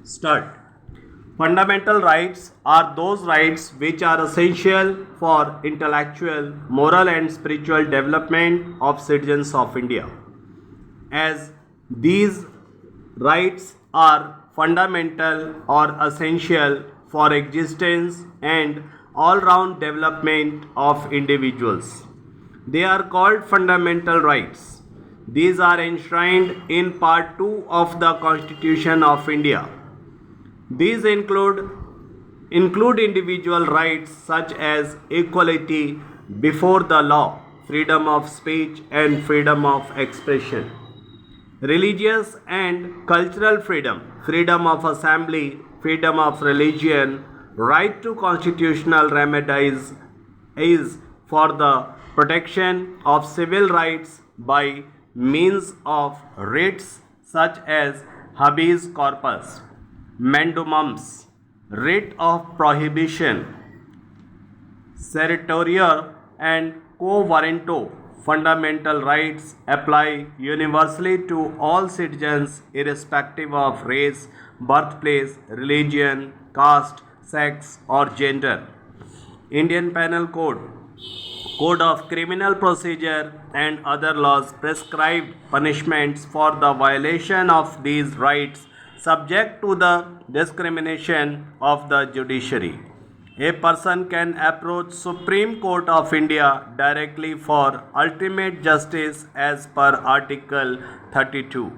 Start. Fundamental rights are those rights which are essential for intellectual, moral, and spiritual development of citizens of India. As these rights are fundamental or essential for existence and all round development of individuals. They are called fundamental rights. These are enshrined in Part 2 of the Constitution of India. These include individual rights such as equality before the law, freedom of speech and freedom of expression, religious and cultural freedom, freedom of assembly, freedom of religion, right to constitutional remedies is for the protection of civil rights by means of writs such as habeas corpus, mandamus, writ of prohibition, certiorari, and quo warranto. Fundamental rights apply universally to all citizens irrespective of race, birthplace, religion, caste, sex, or gender. Indian Penal Code, Code of Criminal Procedure, and other laws prescribe punishments for the violation of these rights subject to the discrimination of the judiciary. A person can approach Supreme Court of India directly for ultimate justice as per Article 32.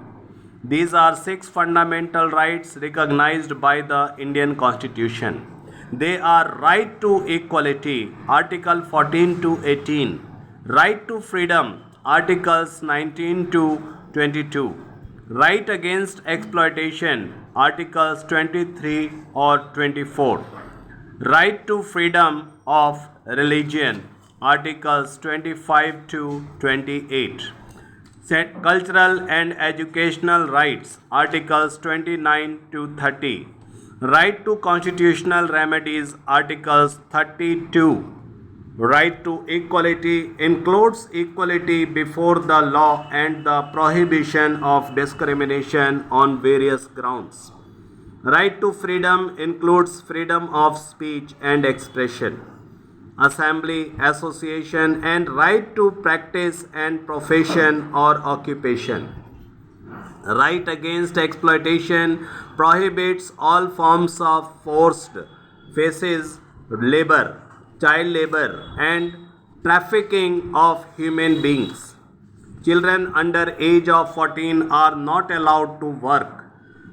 These are 6 fundamental rights recognized by the Indian Constitution. They are right to equality, Article 14 to 18, right to freedom, Articles 19 to 22, right against exploitation, Articles 23 or 24, right to freedom of religion, Articles 25 to 28, cultural and educational rights, Articles 29 to 30, right to constitutional remedies, Articles 32. Right to equality includes equality before the law and the prohibition of discrimination on various grounds. Right to freedom includes freedom of speech and expression, assembly, association, and right to practice and profession or occupation. Right against exploitation prohibits all forms of forced phases labor, child labor, and trafficking of human beings. Children under age of 14 are not allowed to work.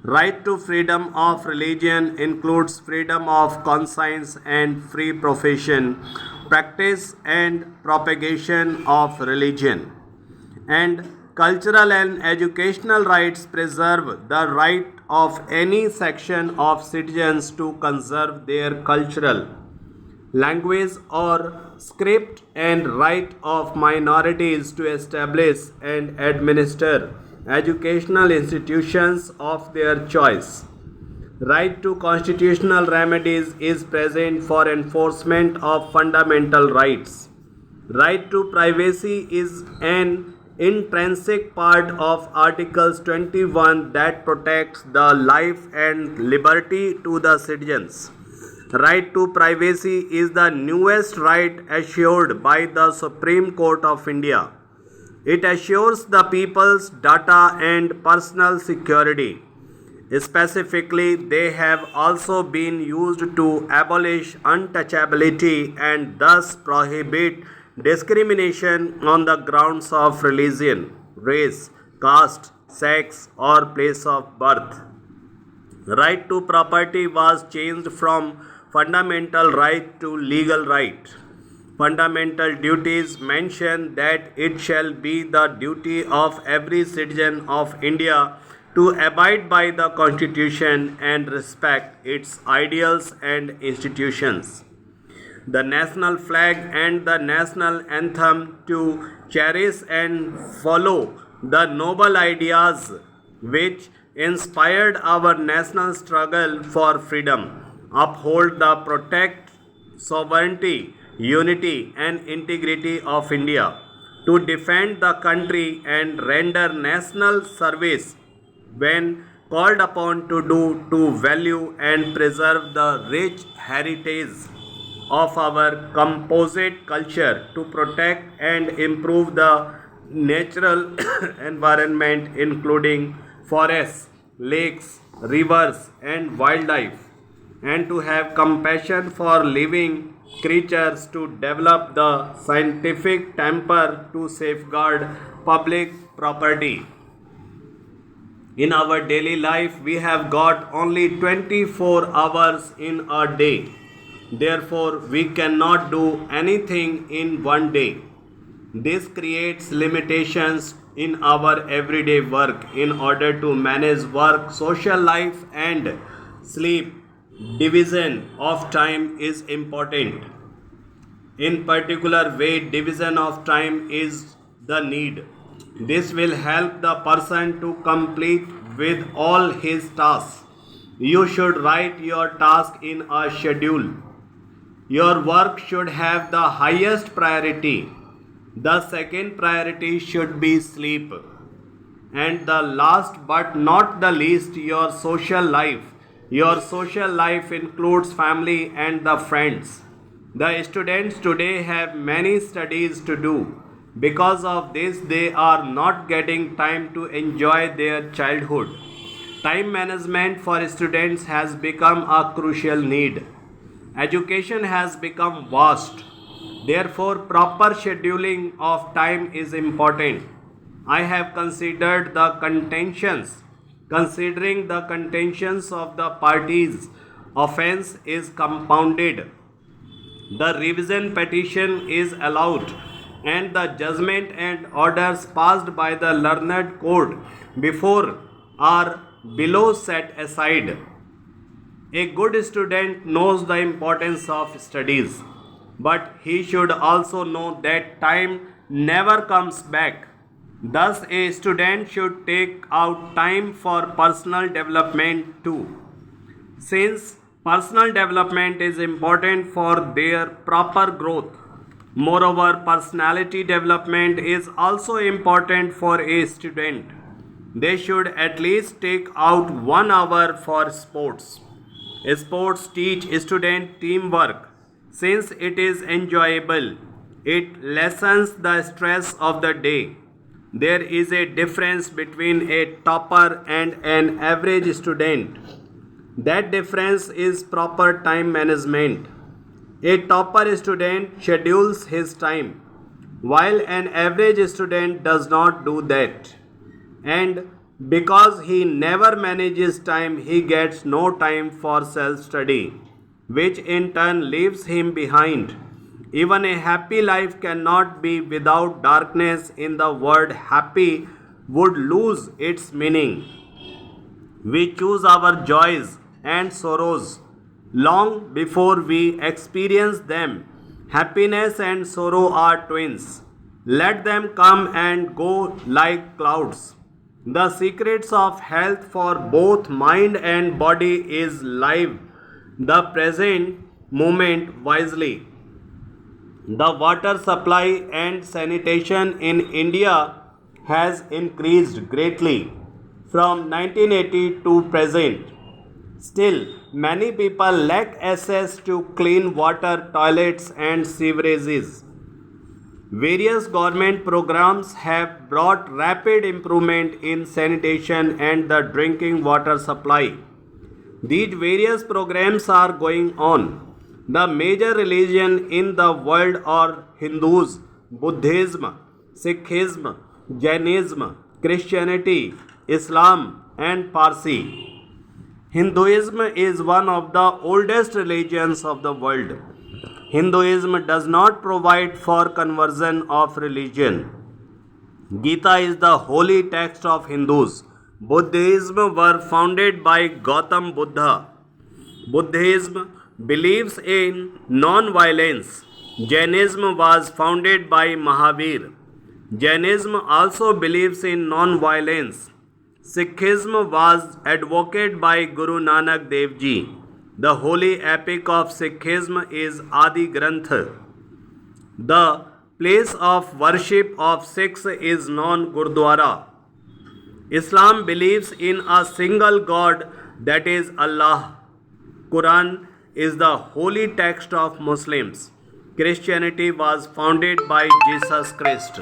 Right to freedom of religion includes freedom of conscience and free profession, practice and propagation of religion. And cultural and educational rights preserve the right of any section of citizens to conserve their cultural, language or script, and right of minorities to establish and administer educational institutions of their choice. Right to constitutional remedies is present for enforcement of fundamental rights. Right to privacy is an intrinsic part of Articles 21 that protects the life and liberty to the citizens. Right to privacy is the newest right assured by the Supreme Court of India. It assures the people's data and personal security. Specifically, they have also been used to abolish untouchability and thus prohibit discrimination on the grounds of religion, race, caste, sex, or place of birth. Right to property was changed from fundamental right to legal right. Fundamental duties mention that it shall be the duty of every citizen of India to abide by the Constitution and respect its ideals and institutions. The national flag and the national anthem to cherish and follow the noble ideas which inspired our national struggle for freedom, uphold the protect sovereignty, unity and integrity of India, to defend the country and render national service when called upon to do to value and preserve the rich heritage of our composite culture, to protect and improve the natural environment including forests, lakes, rivers and wildlife, and to have compassion for living creatures, to develop the scientific temper to safeguard public property. In our daily life, we have got only 24 hours in a day. Therefore, we cannot do anything in one day. This creates limitations in our everyday work. In order to manage work, social life, and sleep, division of time is important. In particular way, division of time is the need. This will help the person to complete with all his tasks. You should write your task in a schedule. Your work should have the highest priority. The second priority should be sleep. And the last but not the least, your social life. Your social life includes family and the friends. The students today have many studies to do. Because of this, they are not getting time to enjoy their childhood. Time management for students has become a crucial need. Education has become vast. Therefore, proper scheduling of time is important. I have considered the contentions. Considering the contentions of the parties, offense is compounded. The revision petition is allowed, and the judgment and orders passed by the learned court before are below set aside. A good student knows the importance of studies, but he should also know that time never comes back. Thus, a student should take out time for personal development too, since personal development is important for their proper growth. Moreover, personality development is also important for a student. They should at least take out 1 hour for sports. Sports teach student teamwork. Since it is enjoyable, it lessens the stress of the day. There is a difference between a topper and an average student. That difference is proper time management. A topper student schedules his time, while an average student does not do that. And because he never manages time, he gets no time for self-study, which in turn leaves him behind. Even a happy life cannot be without darkness. In the word happy would lose its meaning. We choose our joys and sorrows long before we experience them. Happiness and sorrow are twins. Let them come and go like clouds. The secrets of health for both mind and body is live the present moment wisely. The water supply and sanitation in India has increased greatly from 1980 to present. Still, many people lack access to clean water, toilets, and sewerages. Various government programs have brought rapid improvement in sanitation and the drinking water supply. These various programs are going on. The major religion in the world are Hindus, Buddhism, Sikhism, Jainism, Christianity, Islam, and Parsi. Hinduism is one of the oldest religions of the world. Hinduism does not provide for conversion of religion. Gita is the holy text of Hindus. Buddhism were founded by Gautam Buddha. Buddhism believes in non-violence. Jainism was founded by Mahavir. Jainism also believes in non-violence. Sikhism was advocated by Guru Nanak Dev Ji. The holy epic of Sikhism is Adi Granth. The place of worship of Sikhs is known Gurdwara. Islam believes in a single God, that is Allah. Quran is the holy text of Muslims. Christianity was founded by Jesus Christ.